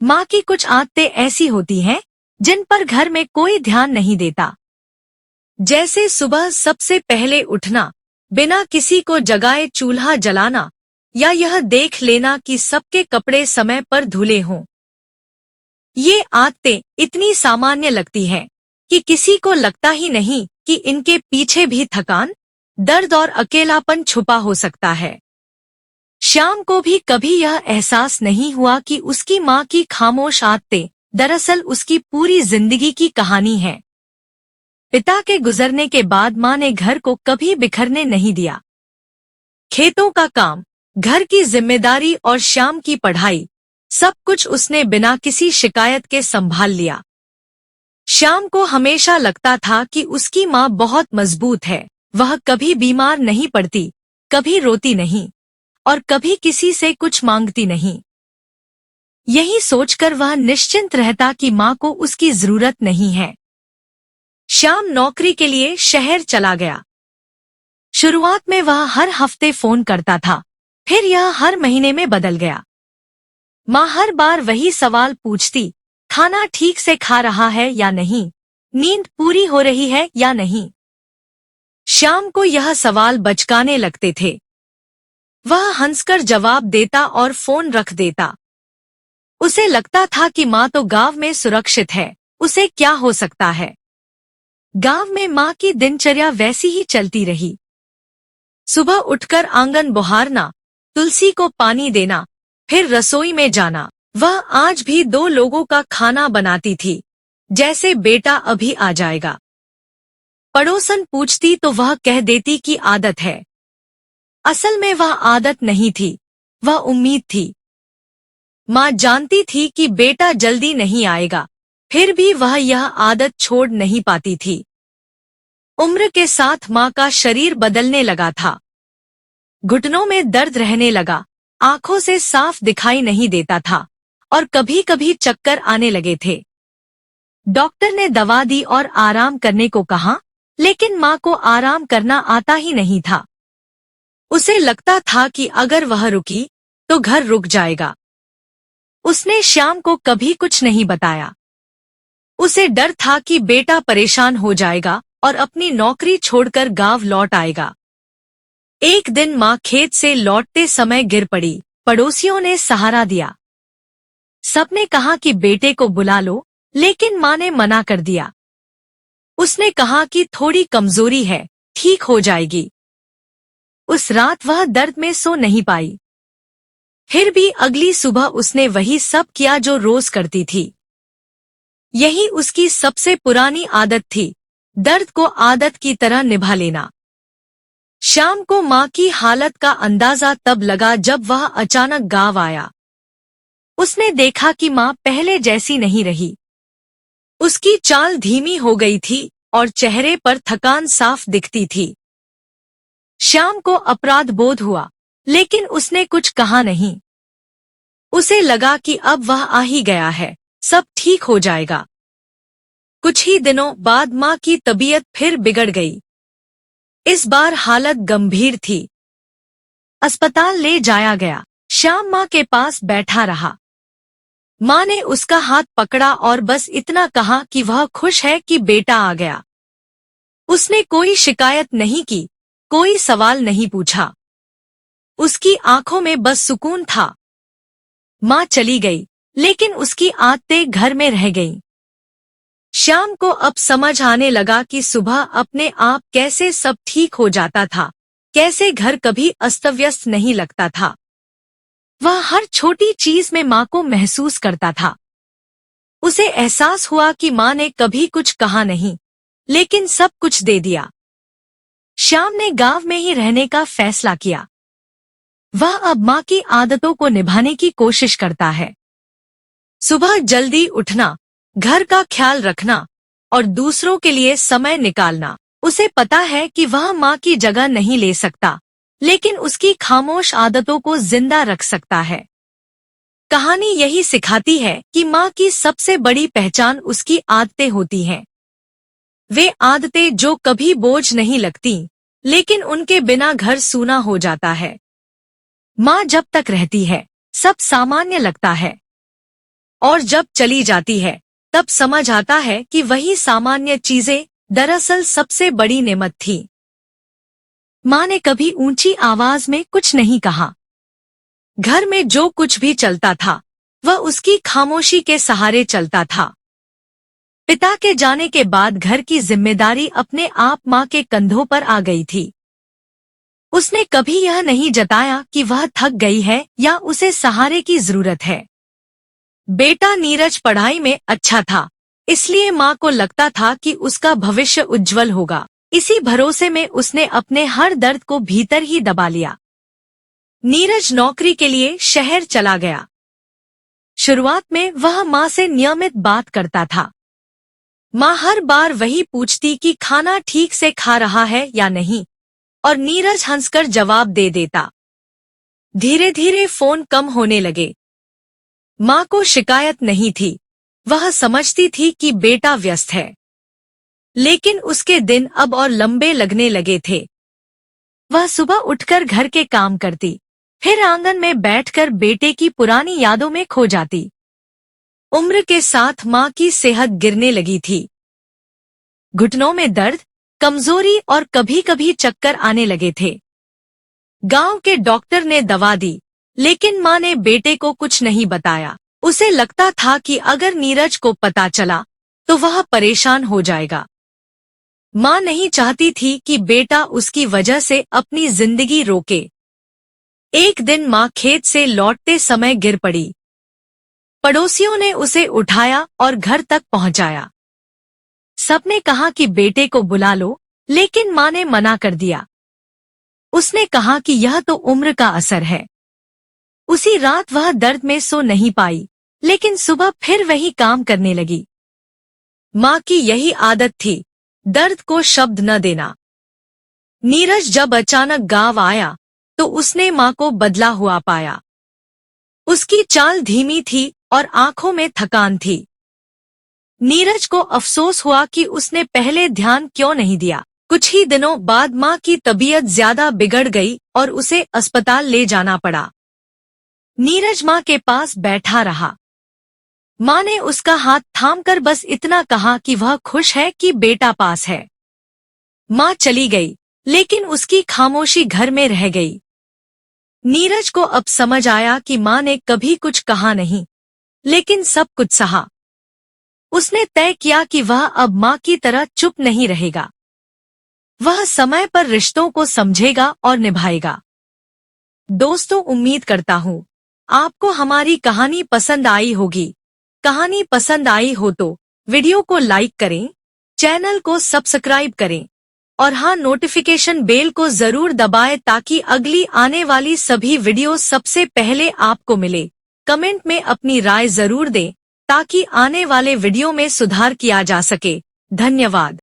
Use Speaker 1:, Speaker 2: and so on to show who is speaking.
Speaker 1: माँ की कुछ आदतें ऐसी होती हैं जिन पर घर में कोई ध्यान नहीं देता। जैसे सुबह सबसे पहले उठना, बिना किसी को जगाए चूल्हा जलाना, या यह देख लेना कि सबके कपड़े समय पर धुले हों। ये आदतें इतनी सामान्य लगती हैं कि किसी को लगता ही नहीं कि इनके पीछे भी थकान, दर्द और अकेलापन छुपा हो सकता है। श्याम को भी कभी यह एहसास नहीं हुआ कि उसकी माँ की खामोश आदतें दरअसल उसकी पूरी जिंदगी की कहानी है। पिता के गुजरने के बाद माँ ने घर को कभी बिखरने नहीं दिया। खेतों का काम, घर की जिम्मेदारी और श्याम की पढ़ाई, सब कुछ उसने बिना किसी शिकायत के संभाल लिया। श्याम को हमेशा लगता था कि उसकी माँ बहुत मजबूत है। वह कभी बीमार नहीं पड़ती, कभी रोती नहीं और कभी किसी से कुछ मांगती नहीं। यही सोचकर वह निश्चिंत रहता कि माँ को उसकी जरूरत नहीं है। श्याम नौकरी के लिए शहर चला गया। शुरुआत में वह हर हफ्ते फोन करता था, फिर यह हर महीने में बदल गया। माँ हर बार वही सवाल पूछती, खाना ठीक से खा रहा है या नहीं, नींद पूरी हो रही है या नहीं। श्याम को यह सवाल बचकाने लगते थे। वह हंसकर जवाब देता और फोन रख देता। उसे लगता था कि माँ तो गांव में सुरक्षित है, उसे क्या हो सकता है। गांव में माँ की दिनचर्या वैसी ही चलती रही। सुबह उठकर आंगन बहारना, तुलसी को पानी देना, फिर रसोई में जाना। वह आज भी 2 लोगों का खाना बनाती थी, जैसे बेटा अभी आ जाएगा। पड़ोसन पूछती तो वह कह देती कि आदत है। असल में वह आदत नहीं थी, वह उम्मीद थी। माँ जानती थी कि बेटा जल्दी नहीं आएगा, फिर भी वह यह आदत छोड़ नहीं पाती थी। उम्र के साथ माँ का शरीर बदलने लगा था। घुटनों में दर्द रहने लगा, आंखों से साफ दिखाई नहीं देता था और कभी कभी चक्कर आने लगे थे। डॉक्टर ने दवा दी और आराम करने को कहा, लेकिन माँ को आराम करना आता ही नहीं था। उसे लगता था कि अगर वह रुकी तो घर रुक जाएगा। उसने श्याम को कभी कुछ नहीं बताया। उसे डर था कि बेटा परेशान हो जाएगा और अपनी नौकरी छोड़कर गांव लौट आएगा। एक दिन माँ खेत से लौटते समय गिर पड़ी। पड़ोसियों ने सहारा दिया। सबने कहा कि बेटे को बुला लो, लेकिन माँ ने मना कर दिया। उसने कहा कि थोड़ी कमजोरी है, ठीक हो जाएगी। उस रात वह दर्द में सो नहीं पाई। फिर भी अगली सुबह उसने वही सब किया जो रोज करती थी। यही उसकी सबसे पुरानी आदत थी, दर्द को आदत की तरह निभा लेना। शाम को माँ की हालत का अंदाजा तब लगा जब वह अचानक गांव आया। उसने देखा कि माँ पहले जैसी नहीं रही। उसकी चाल धीमी हो गई थी और चेहरे पर थकान साफ दिखती थी। श्याम को अपराध बोध हुआ, लेकिन उसने कुछ कहा नहीं। उसे लगा कि अब वह आ ही गया है, सब ठीक हो जाएगा। कुछ ही दिनों बाद माँ की तबीयत फिर बिगड़ गई। इस बार हालत गंभीर थी। अस्पताल ले जाया गया। श्याम माँ के पास बैठा रहा। माँ ने उसका हाथ पकड़ा और बस इतना कहा कि वह खुश है कि बेटा आ गया। उसने कोई शिकायत नहीं की, कोई सवाल नहीं पूछा। उसकी आंखों में बस सुकून था। माँ चली गई, लेकिन उसकी आदतें घर में रह गईं। श्याम को अब समझ आने लगा कि सुबह अपने आप कैसे सब ठीक हो जाता था, कैसे घर कभी अस्तव्यस्त नहीं लगता था। वह हर छोटी चीज में माँ को महसूस करता था। उसे एहसास हुआ कि माँ ने कभी कुछ कहा नहीं, लेकिन सब कुछ दे दिया। श्याम ने गांव में ही रहने का फैसला किया। वह अब माँ की आदतों को निभाने की कोशिश करता है। सुबह जल्दी उठना, घर का ख्याल रखना और दूसरों के लिए समय निकालना। उसे पता है कि वह माँ की जगह नहीं ले सकता, लेकिन उसकी खामोश आदतों को जिंदा रख सकता है। कहानी यही सिखाती है कि माँ की सबसे बड़ी पहचान उसकी आदतें होती हैं। वे आदतें जो कभी बोझ नहीं लगती, लेकिन उनके बिना घर सूना हो जाता है। माँ जब तक रहती है, सब सामान्य लगता है। और जब चली जाती है तब समझ आता है कि वही सामान्य चीजें दरअसल सबसे बड़ी नेमत थी। माँ ने कभी ऊंची आवाज में कुछ नहीं कहा। घर में जो कुछ भी चलता था वह उसकी खामोशी के सहारे चलता था। पिता के जाने के बाद घर की जिम्मेदारी अपने आप माँ के कंधों पर आ गई थी। उसने कभी यह नहीं जताया कि वह थक गई है या उसे सहारे की जरूरत है। बेटा नीरज पढ़ाई में अच्छा था, इसलिए माँ को लगता था कि उसका भविष्य उज्जवल होगा। इसी भरोसे में उसने अपने हर दर्द को भीतर ही दबा लिया। नीरज नौकरी के लिए शहर चला गया। शुरुआत में वह माँ से नियमित बात करता था। माँ हर बार वही पूछती कि खाना ठीक से खा रहा है या नहीं, और नीरज हंसकर जवाब दे देता। धीरे धीरे फोन कम होने लगे। माँ को शिकायत नहीं थी, वह समझती थी कि बेटा व्यस्त है। लेकिन उसके दिन अब और लंबे लगने लगे थे। वह सुबह उठकर घर के काम करती, फिर आंगन में बैठकर बेटे की पुरानी यादों में खो जाती। उम्र के साथ माँ की सेहत गिरने लगी थी। घुटनों में दर्द, कमजोरी और कभी कभी चक्कर आने लगे थे। गांव के डॉक्टर ने दवा दी, लेकिन माँ ने बेटे को कुछ नहीं बताया। उसे लगता था कि अगर नीरज को पता चला तो वह परेशान हो जाएगा। माँ नहीं चाहती थी कि बेटा उसकी वजह से अपनी जिंदगी रोके। एक दिन माँ खेत से लौटते समय गिर पड़ी। पड़ोसियों ने उसे उठाया और घर तक पहुंचाया। सबने कहा कि बेटे को बुला लो, लेकिन माँ ने मना कर दिया। उसने कहा कि यह तो उम्र का असर है। उसी रात वह दर्द में सो नहीं पाई, लेकिन सुबह फिर वही काम करने लगी। माँ की यही आदत थी, दर्द को शब्द न देना। नीरज जब अचानक गांव आया तो उसने माँ को बदला हुआ पाया। उसकी चाल धीमी थी और आंखों में थकान थी। नीरज को अफसोस हुआ कि उसने पहले ध्यान क्यों नहीं दिया। कुछ ही दिनों बाद माँ की तबीयत ज्यादा बिगड़ गई और उसे अस्पताल ले जाना पड़ा। नीरज माँ के पास बैठा रहा। माँ ने उसका हाथ थामकर बस इतना कहा कि वह खुश है कि बेटा पास है। माँ चली गई, लेकिन उसकी खामोशी घर में रह गई। नीरज को अब समझ आया कि माँ ने कभी कुछ कहा नहीं, लेकिन सब कुछ सहा। उसने तय किया कि वह अब माँ की तरह चुप नहीं रहेगा। वह समय पर रिश्तों को समझेगा और निभाएगा। दोस्तों, उम्मीद करता हूँ आपको हमारी कहानी पसंद आई होगी। कहानी पसंद आई हो तो वीडियो को लाइक करें, चैनल को सब्सक्राइब करें और हाँ, नोटिफिकेशन बेल को जरूर दबाएं ताकि अगली आने वाली सभी वीडियो सबसे पहले आपको मिले। कमेंट में अपनी राय जरूर दें ताकि आने वाले वीडियो में सुधार किया जा सके। धन्यवाद।